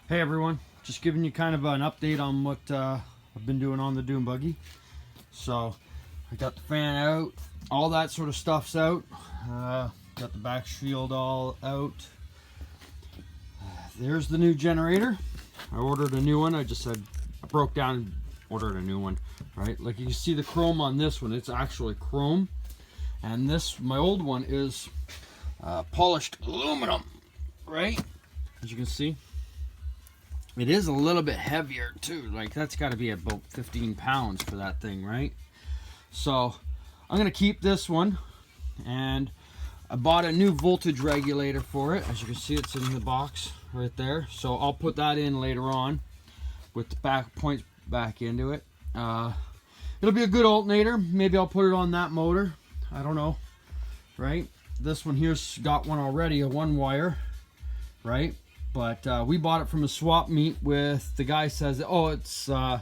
Hey everyone, just giving you kind of an update on what I've been doing on the dune buggy. So I got the fan out, all that sort of stuff's out. Got the back shield all out. There's the new generator. I ordered a new one. I broke down and ordered a new one, right? Like you can see the chrome on this one, it's actually chrome. And this, my old one, is polished aluminum, right? As you can see. It is a little bit heavier too. Like that's got to be about 15 pounds for that thing, right? So I'm gonna keep this one, and I bought a new voltage regulator for it. As you can see, it's in the box right there. So I'll put that in later on with the back points back into it. It'll be a good alternator. Maybe I'll put it on that motor. I don't know, right? This one here's got one already, a one wire, right? But we bought it from a swap meet with the guy says, oh, it's the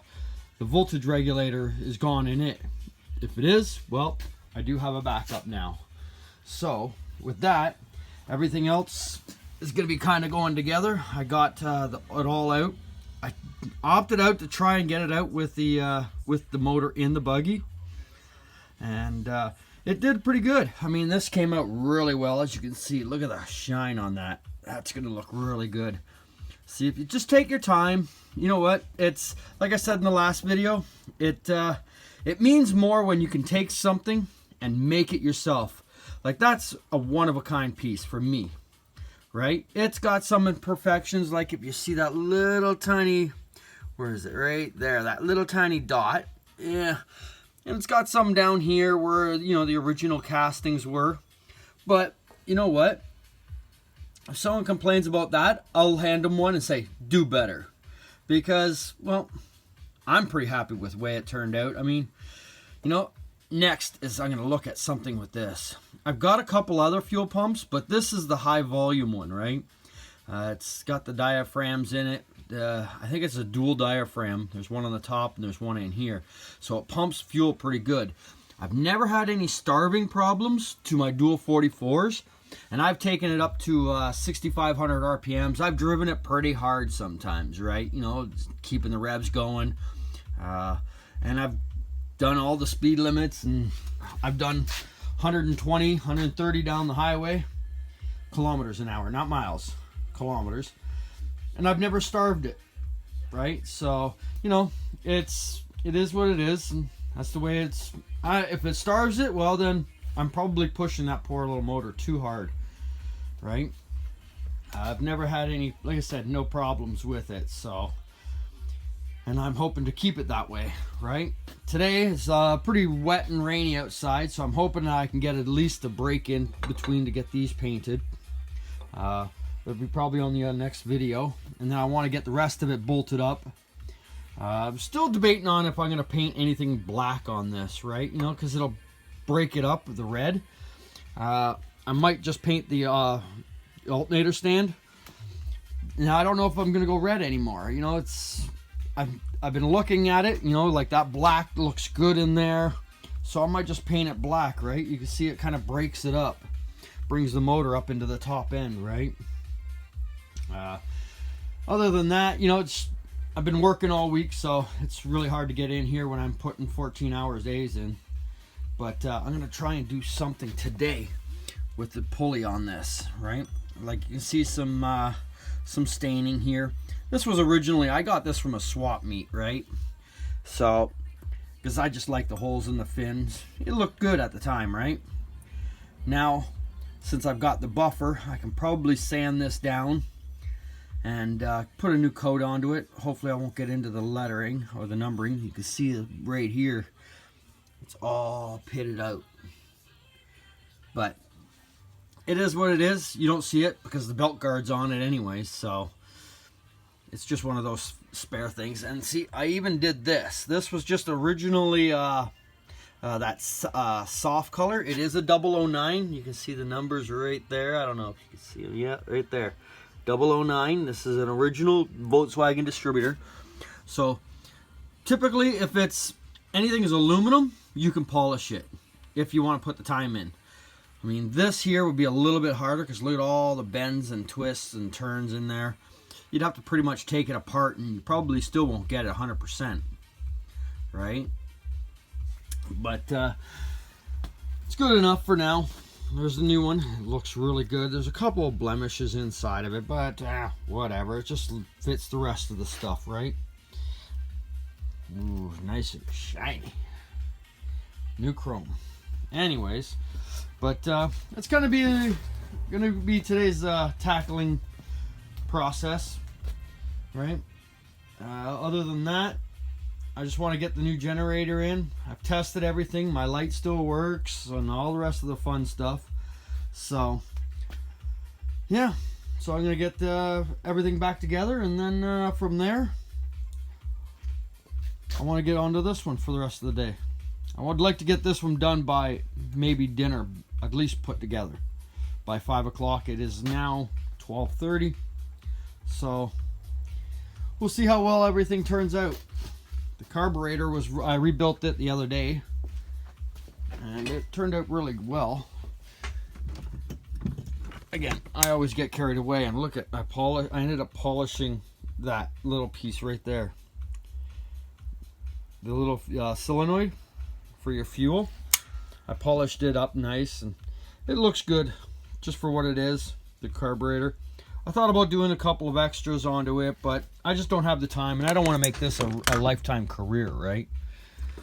voltage regulator is gone in it. If it is, well, I do have a backup now. So with that, everything else is going to be kind of going together. I got it all out. I opted out to try and get it out with the motor in the buggy, and it did pretty good. I mean, this came out really well, as you can see. Look at the shine on that. That's going to look really good. See, if you just take your time, you know what? It's like I said in the last video, it means more when you can take something and make it yourself. Like that's a one-of-a-kind piece for me, right? It's got some imperfections, like if you see that little tiny, where is it? Right there, that little tiny dot. Yeah. And it's got some down here where, you know, the original castings were. But you know what? If someone complains about that, I'll hand them one and say, do better. Because, well, I'm pretty happy with the way it turned out. I mean, you know, next is I'm going to look at something with this. I've got a couple other fuel pumps, but this is the high volume one, right? It's got the diaphragms in it. I think it's a dual diaphragm. There's one on the top and there's one in here. So it pumps fuel pretty good. I've never had any starving problems to my dual 44s. And I've taken it up to 6,500 RPMs. I've driven it pretty hard sometimes, right? You know, keeping the revs going. And I've done all the speed limits, and I've done 120, 130 down the highway. Kilometers an hour, not miles, kilometers. And I've never starved it, right? So, you know, it is what it is, and that's the way it's. If it starves it, well then I'm probably pushing that poor little motor too hard, right? I've never had any, like I said, no problems with it, so. And I'm hoping to keep it that way, right? Today is pretty wet and rainy outside, so I'm hoping that I can get at least a break in between to get these painted. It'll be probably on the next video. And then I want to get the rest of it bolted up. I'm still debating on if I'm going to paint anything black on this, right? You know, because it'll break it up with the red. I might just paint the alternator stand. Now I don't know if I'm gonna go red anymore. You know, I've been looking at it. You know, like that black looks good in there, so I might just paint it black. Right? You can see it kind of breaks it up, brings the motor up into the top end. Right? Other than that, you know, I've been working all week, so it's really hard to get in here when I'm putting 14 hours days in. But I'm going to try and do something today with the pulley on this, right? Like you can see some staining here. This was originally, I got this from a swap meet, right? So, because I just like the holes in the fins. It looked good at the time, right? Now, since I've got the buffer, I can probably sand this down and put a new coat onto it. Hopefully I won't get into the lettering or the numbering. You can see it right here. It's all pitted out. But it is what it is. You don't see it because the belt guard's on it anyways, so it's just one of those spare things. And see, I even did this. This was just originally that soft color. It is a 009. You can see the numbers right there. I don't know if you can see them. Yeah, right there. 009. This is an original Volkswagen distributor. So typically, if it's anything is aluminum, you can polish it if you want to put the time in. I mean, this here would be a little bit harder because look at all the bends and twists and turns in there. you'd have to pretty much take it apart, and you probably still won't get it 100%, right? But it's good enough for now. There's the new one. It looks really good. There's a couple of blemishes inside of it, but whatever. It just fits the rest of the stuff, right? Ooh, nice and shiny. New chrome. Anyways, but it's gonna be today's tackling process, right? Other than that, I just want to get the new generator in. I've tested everything. My light still works and all the rest of the fun stuff. So, yeah. So I'm going to get everything back together, and then from there, I want to get onto this one for the rest of the day. I would like to get this one done by maybe dinner, at least put together by 5 o'clock. It is now 12:30. So, we'll see how well everything turns out. The carburetor I rebuilt it the other day, and it turned out really well. Again, I always get carried away, and look at I ended up polishing that little piece right there. The little solenoid for your fuel. I polished it up nice, and it looks good just for what it is, the carburetor. I thought about doing a couple of extras onto it, but I just don't have the time, and I don't want to make this a lifetime career, right?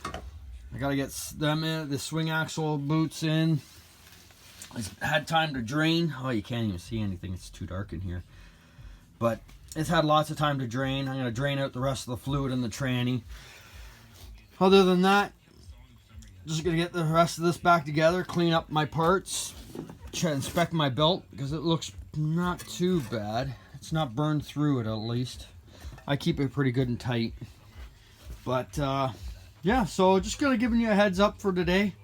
I gotta get them in, the swing axle boots in. It's had time to drain. Oh, you can't even see anything. It's too dark in here. But it's had lots of time to drain. I'm gonna drain out the rest of the fluid in the tranny. Other than that, just gonna get the rest of this back together, clean up my parts, try to inspect my belt because it looks not too bad. It's not burned through it, at least. I keep it pretty good and tight. But yeah, so just gonna giving you a heads up for today.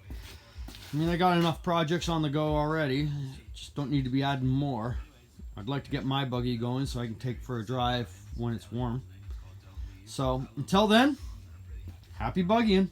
I mean, I got enough projects on the go already. Just don't need to be adding more. I'd like to get my buggy going so I can take for a drive when it's warm. So until then, happy buggying.